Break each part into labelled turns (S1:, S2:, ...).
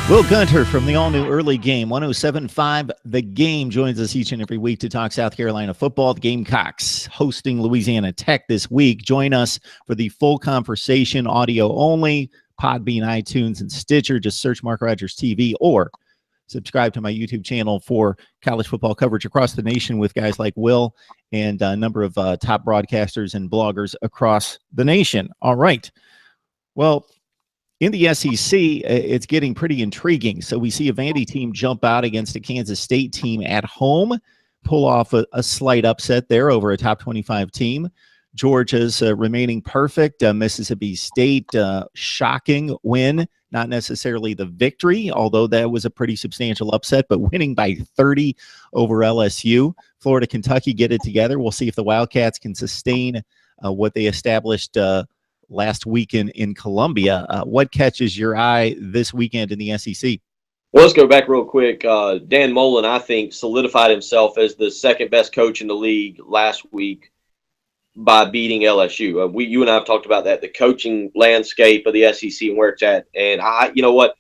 S1: Will Gunter from the all-new Early Game, 107.5 The Game, joins us each and every week to talk South Carolina football. The Gamecocks hosting Louisiana Tech this week. Join us for the full conversation, audio only, Podbean, iTunes, and Stitcher. Just search Mark Rogers TV or subscribe to my YouTube channel for college football coverage across the nation with guys like Will and a number of top broadcasters and bloggers across the nation. All right. Well, in the SEC, it's getting pretty intriguing. So we see a Vandy team jump out against a Kansas State team at home, pull off a slight upset there over a top 25 team. Georgia's remaining perfect. Mississippi State, shocking win. Not necessarily the victory, although that was a pretty substantial upset, but winning by 30 over LSU. Florida, Kentucky get it together. We'll see if the Wildcats can sustain what they established last weekend in Columbia. What catches your eye this weekend in the SEC?
S2: Well, let's go back real quick. Dan Mullen, I think, solidified himself as the second best coach in the league last week by beating LSU. You and I have talked about that, the coaching landscape of the SEC and where it's at. And you know what?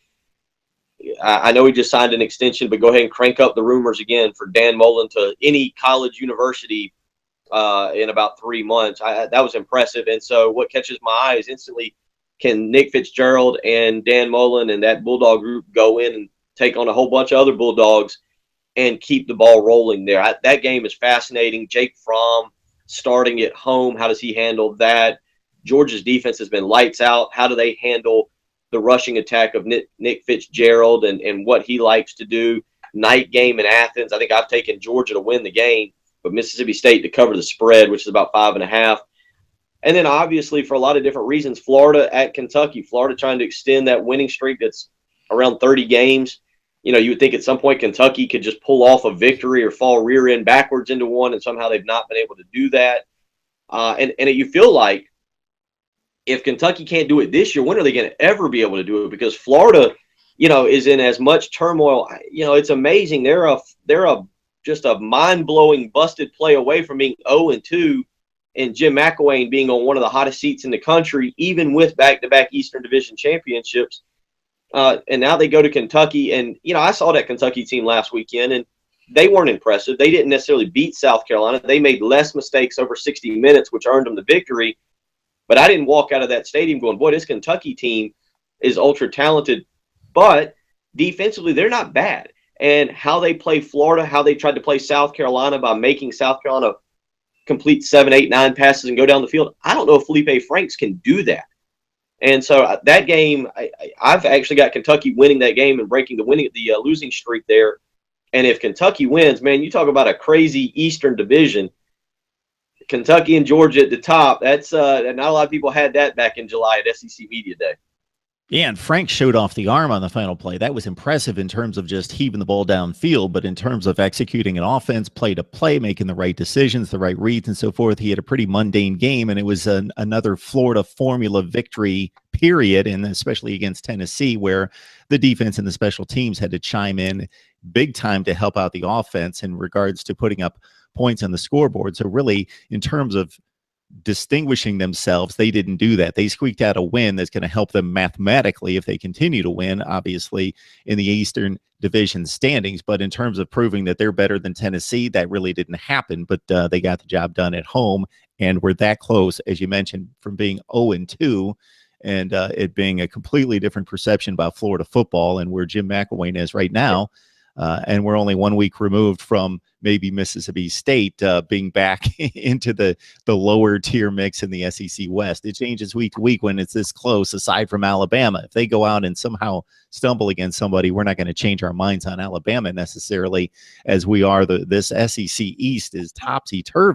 S2: I know he just signed an extension, but go ahead and crank up the rumors again for Dan Mullen to any college university in about 3 months. That was impressive. And so what catches my eye is instantly, can Nick Fitzgerald and Dan Mullen and that Bulldog group go in and take on a whole bunch of other Bulldogs and keep the ball rolling there? That game is fascinating. Jake Fromm starting at home, how does he handle that? Georgia's defense has been lights out. How do they handle the rushing attack of Nick Fitzgerald and what he likes to do? Night game in Athens. I think I've taken Georgia to win the game, but Mississippi State to cover the spread, which is about 5.5. And then obviously for a lot of different reasons, Florida at Kentucky. Florida trying to extend that winning streak that's around 30 games. You know, you would think at some point Kentucky could just pull off a victory or fall rear end backwards into one, and somehow they've not been able to do that. And you feel like if Kentucky can't do it this year, when are they going to ever be able to do it? Because Florida, you know, is in as much turmoil. You know, it's amazing. They're just a mind-blowing busted play away from being 0-2 and Jim McElwain being on one of the hottest seats in the country, even with back-to-back Eastern Division championships. And now they go to Kentucky. And, you know, I saw that Kentucky team last weekend, and they weren't impressive. They didn't necessarily beat South Carolina. They made less mistakes over 60 minutes, which earned them the victory. But I didn't walk out of that stadium going, boy, this Kentucky team is ultra-talented. But defensively, they're not bad. And how they play Florida, how they tried to play South Carolina by making South Carolina complete 7, 8, 9 passes and go down the field. I don't know if Felipe Franks can do that. And so that game, I've actually got Kentucky winning that game and breaking the losing streak there. And if Kentucky wins, man, you talk about a crazy Eastern Division. Kentucky and Georgia at the top. That's not a lot of people had that back in July at SEC Media Day.
S1: Yeah, and Frank showed off the arm on the final play. That was impressive in terms of just heaving the ball downfield, but in terms of executing an offense, play to play, making the right decisions, the right reads, and so forth, he had a pretty mundane game, and it was another Florida formula victory, period, and especially against Tennessee, where the defense and the special teams had to chime in big time to help out the offense in regards to putting up points on the scoreboard. So really, in terms of distinguishing themselves, they didn't do that. They squeaked out a win that's going to help them mathematically if they continue to win, obviously, in the Eastern Division standings. But in terms of proving that they're better than Tennessee, that really didn't happen. But they got the job done at home, and we're that close, as you mentioned, from being 0-2 and it being a completely different perception about Florida football and where Jim McElwain is right now. And we're only 1 week removed from maybe Mississippi State being back into the lower tier mix in the SEC West. It changes week to week when it's this close, aside from Alabama. If they go out and somehow stumble against somebody, we're not going to change our minds on Alabama necessarily, as we are. This SEC East is topsy-turvy.